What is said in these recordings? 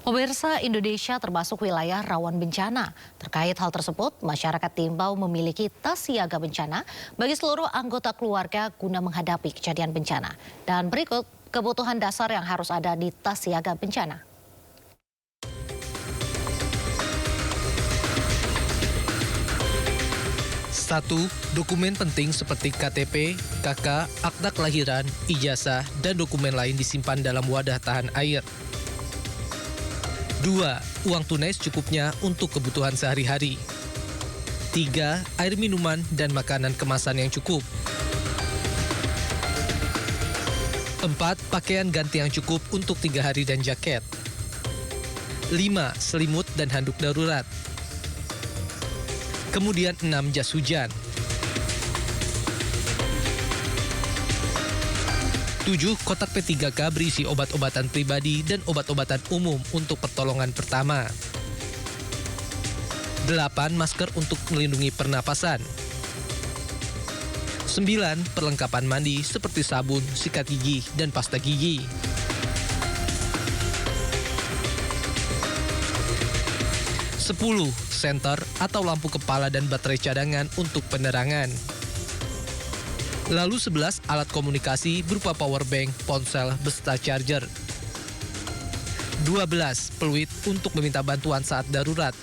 Pemirsa, Indonesia termasuk wilayah rawan bencana. Terkait hal tersebut, masyarakat diimbau memiliki tas siaga bencana bagi seluruh anggota keluarga guna menghadapi kejadian bencana. Dan berikut kebutuhan dasar yang harus ada di tas siaga bencana. Satu, dokumen penting seperti KTP, KK, akta kelahiran, ijazah, dan dokumen lain disimpan dalam wadah tahan air. 2. Uang tunai secukupnya untuk kebutuhan sehari-hari. 3. Air minuman dan makanan kemasan yang cukup. 4. Pakaian ganti yang cukup untuk 3 hari dan jaket. 5. Selimut dan handuk darurat. Kemudian 6. Jas hujan. 7. Kotak P3K berisi obat-obatan pribadi dan obat-obatan umum untuk pertolongan pertama. 8. Masker untuk melindungi pernapasan. 9. Perlengkapan mandi seperti sabun, sikat gigi, dan pasta gigi. 10. Senter atau lampu kepala dan baterai cadangan untuk penerangan. Lalu 11. Alat komunikasi berupa power bank, ponsel, beserta charger. 12. Peluit untuk meminta bantuan saat darurat.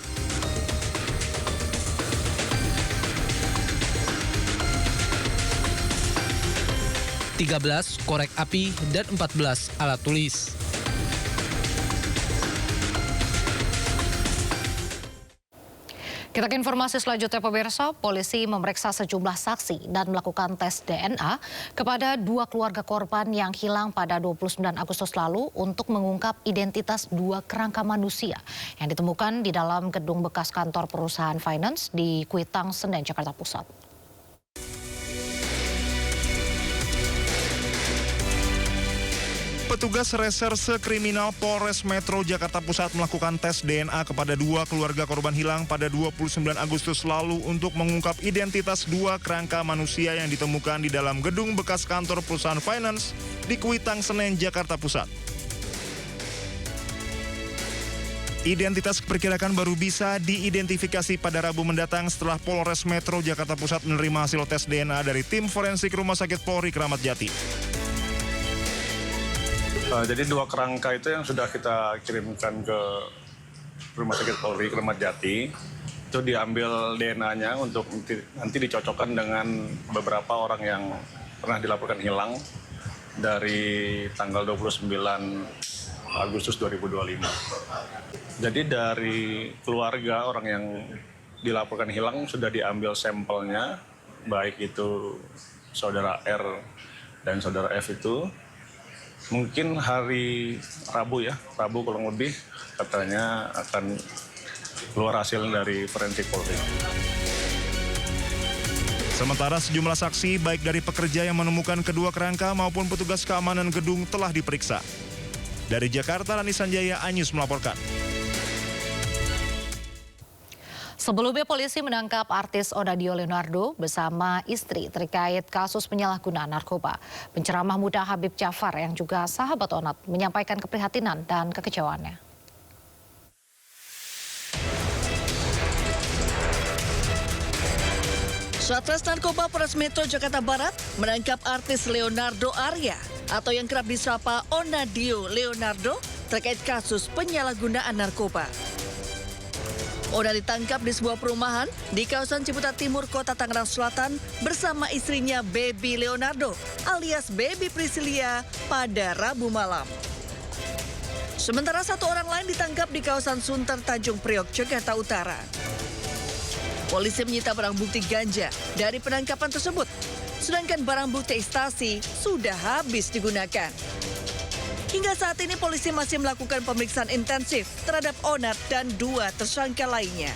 13. Korek api dan 14. Alat tulis. Kita ke informasi selanjutnya, pemirsa. Polisi memeriksa sejumlah saksi dan melakukan tes DNA kepada 2 keluarga korban yang hilang pada 29 Agustus lalu untuk mengungkap identitas 2 kerangka manusia yang ditemukan di dalam gedung bekas kantor perusahaan finance di Kuitang, Senen, Jakarta Pusat. Petugas Reserse Kriminal Polres Metro Jakarta Pusat melakukan tes DNA kepada 2 keluarga korban hilang pada 29 Agustus lalu untuk mengungkap identitas 2 kerangka manusia yang ditemukan di dalam gedung bekas kantor perusahaan finance di Kuitang, Senen, Jakarta Pusat. Identitas diperkirakan baru bisa diidentifikasi pada Rabu mendatang setelah Polres Metro Jakarta Pusat menerima hasil tes DNA dari tim forensik Rumah Sakit Polri Kramat Jati. Jadi 2 kerangka itu yang sudah kita kirimkan ke Rumah Sakit Polri Kramat Jati, itu diambil DNA-nya untuk nanti dicocokkan dengan beberapa orang yang pernah dilaporkan hilang dari tanggal 29 Agustus 2025. Jadi dari keluarga orang yang dilaporkan hilang sudah diambil sampelnya, baik itu saudara R dan saudara F itu. Mungkin hari Rabu kurang lebih katanya akan keluar hasil dari forensik Polri. Sementara sejumlah saksi baik dari pekerja yang menemukan kedua kerangka maupun petugas keamanan gedung telah diperiksa. Dari Jakarta, Rani Sanjaya, Anyus melaporkan. Sebelumnya polisi menangkap artis Onadio Leonardo bersama istri terkait kasus penyalahgunaan narkoba. Penceramah muda Habib Jafar yang juga sahabat Onat menyampaikan keprihatinan dan kekecewaannya. Satres Narkoba Polres Metro Jakarta Barat menangkap artis Leonardo Arya atau yang kerap disapa Onadio Leonardo terkait kasus penyalahgunaan narkoba. Ona ditangkap di sebuah perumahan di kawasan Ciputat Timur, Kota Tangerang Selatan bersama istrinya Baby Leonardo alias Baby Priscilia pada Rabu malam. Sementara 1 orang lain ditangkap di kawasan Sunter, Tanjung Priok, Jakarta Utara. Polisi menyita barang bukti ganja dari penangkapan tersebut, sedangkan barang bukti ekstasi sudah habis digunakan. Hingga saat ini polisi masih melakukan pemeriksaan intensif terhadap Onat dan 2 tersangka lainnya.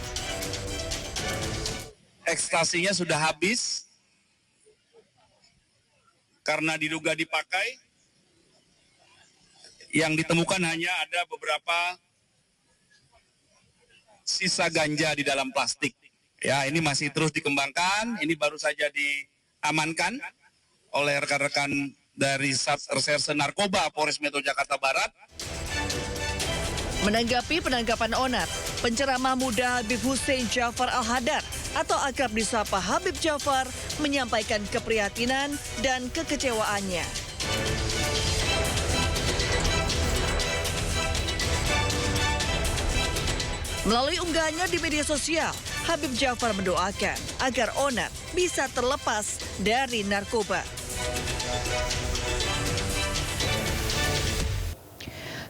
Ekstasinya sudah habis karena diduga dipakai. Yang ditemukan hanya ada beberapa sisa ganja di dalam plastik. Ya, ini masih terus dikembangkan. Ini baru saja diamankan oleh rekan-rekan dari Reserse Narkoba Polres Metro Jakarta Barat. Menanggapi penangkapan Onar, penceramah muda Habib Hussein Jafar Al-Hadar atau akrab disapa Habib Jafar menyampaikan keprihatinan dan kekecewaannya. Melalui unggahannya di media sosial, Habib Jafar mendoakan agar Onar bisa terlepas dari narkoba.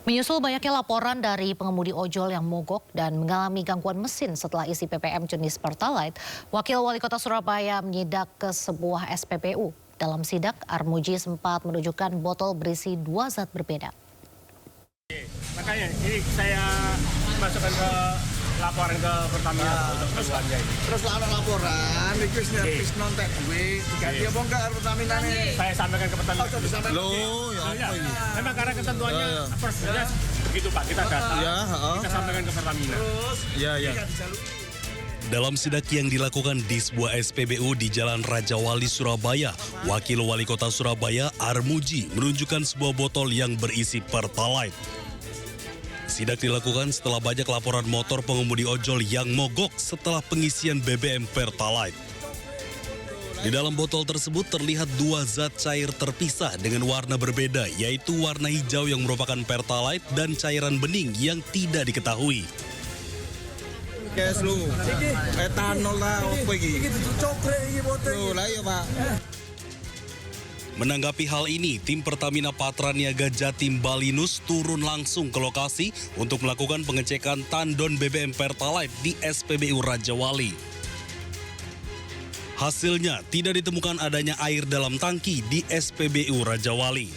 Menyusul banyaknya laporan dari pengemudi ojol yang mogok dan mengalami gangguan mesin setelah isi PPM jenis Pertalite, Wakil Wali Kota Surabaya menyidak ke sebuah SPBU. Dalam sidak, Armuji sempat menunjukkan botol berisi 2 zat berbeda. Makanya ini saya masukkan ke laporan ke Pertamina untuk keluarnya ini. Terus ada laporan, request servis nontek gue, diganti apa enggak Pertamina nih? Saya sampaikan ke Pertamina. Loh, ya apa ini? Memang karena ketentuannya prosedurnya begitu Pak, kita data, kita sampaikan ke Pertamina. Iya. Dalam sidak yang dilakukan di sebuah SPBU di Jalan Raja Wali, Surabaya, Wakil Wali Kota Surabaya Armuji menunjukkan sebuah botol yang berisi Pertalite. Sidak dilakukan setelah banyak laporan motor pengemudi ojol yang mogok setelah pengisian BBM Pertalite. Di dalam botol tersebut terlihat 2 zat cair terpisah dengan warna berbeda, yaitu warna hijau yang merupakan Pertalite dan cairan bening yang tidak diketahui. Kes lu, etanol lah apa iki? Iki dicokre iki botol. Loh, lah iya Pak. Menanggapi hal ini, tim Pertamina Patraniaga Jatim Balinus turun langsung ke lokasi untuk melakukan pengecekan tandon BBM Pertalite di SPBU Raja Wali. Hasilnya, tidak ditemukan adanya air dalam tangki di SPBU Raja Wali.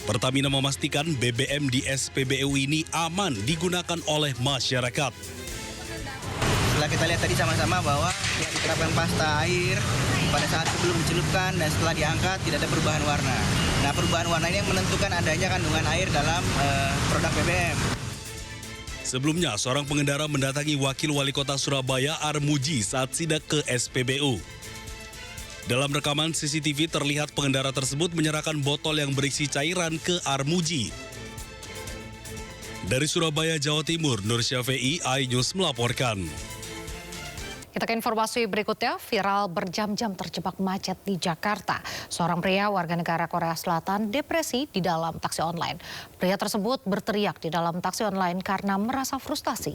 Pertamina memastikan BBM di SPBU ini aman digunakan oleh masyarakat. Setelah kita lihat tadi sama-sama bahwa yang diterapkan pasta air pada saat sebelum dicelupkan dan setelah diangkat tidak ada perubahan warna. Nah, perubahan warna ini yang menentukan adanya kandungan air dalam produk BBM. Sebelumnya, seorang pengendara mendatangi Wakil Wali Kota Surabaya Armuji saat sidak ke SPBU. Dalam rekaman CCTV terlihat pengendara tersebut menyerahkan botol yang berisi cairan ke Armuji. Dari Surabaya, Jawa Timur, Nur Syafi'i, iNews melaporkan. Kita ke informasi berikutnya, viral berjam-jam terjebak macet di Jakarta. Seorang pria warga negara Korea Selatan depresi di dalam taksi online. Pria tersebut berteriak di dalam taksi online karena merasa frustasi.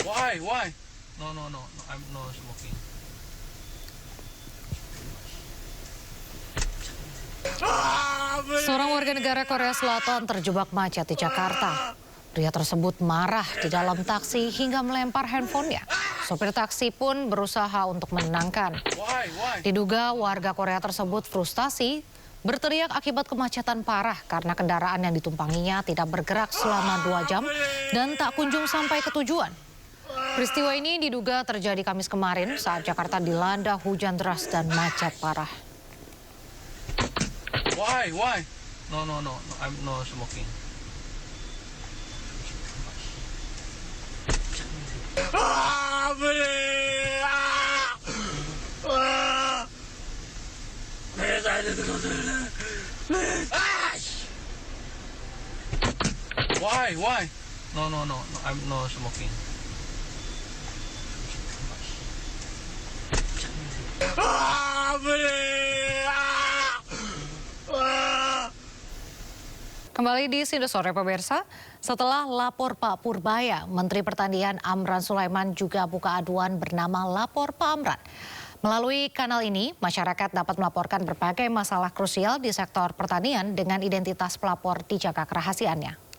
Why? No, I'm no smoking. Seorang warga negara Korea Selatan terjebak macet di Jakarta. Pria tersebut marah di dalam taksi hingga melempar handphonenya. Sopir taksi pun berusaha untuk menenangkan. Diduga warga Korea tersebut frustasi, berteriak akibat kemacetan parah karena kendaraan yang ditumpanginya tidak bergerak selama 2 jam dan tak kunjung sampai ke tujuan. Peristiwa ini diduga terjadi Kamis kemarin saat Jakarta dilanda hujan deras dan macet parah. Why? No, I'm no smoking. Why? No, I'm no smoking. Kembali di Sindo Sore pemirsa, setelah lapor Pak Purbaya, Menteri Pertanian Amran Sulaiman juga buka aduan bernama Lapor Pak Amran. Melalui kanal ini, masyarakat dapat melaporkan berbagai masalah krusial di sektor pertanian dengan identitas pelapor dijaga kerahasiaannya.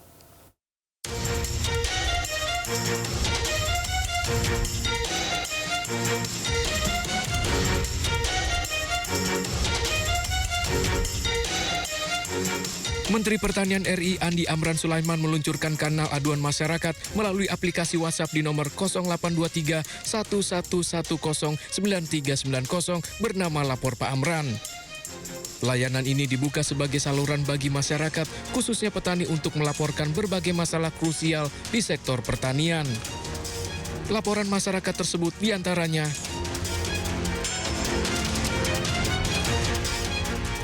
Menteri Pertanian RI Andi Amran Sulaiman meluncurkan kanal aduan masyarakat melalui aplikasi WhatsApp di nomor 0823 1110 9390 bernama Lapor Pak Amran. Layanan ini dibuka sebagai saluran bagi masyarakat, khususnya petani untuk melaporkan berbagai masalah krusial di sektor pertanian. Laporan masyarakat tersebut diantaranya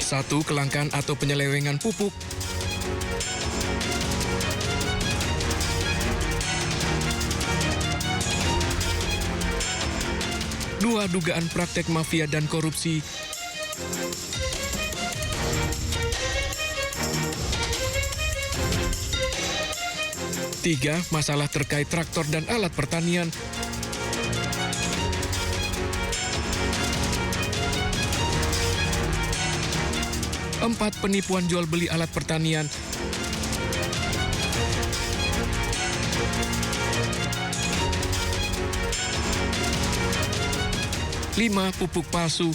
1. Kelangkaan atau penyelewengan pupuk. 2. Dugaan praktek mafia dan korupsi. 3. Masalah terkait traktor dan alat pertanian. 4. Penipuan jual beli alat pertanian. 5. Pupuk palsu.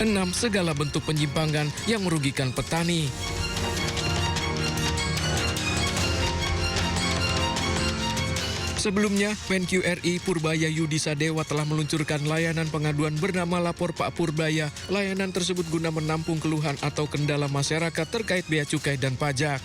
6. Segala bentuk penyimpangan yang merugikan petani. Sebelumnya, Menq RI Purbaya Yudi Sadewa telah meluncurkan layanan pengaduan bernama Lapor Pak Purbaya. Layanan tersebut guna menampung keluhan atau kendala masyarakat terkait bea cukai dan pajak.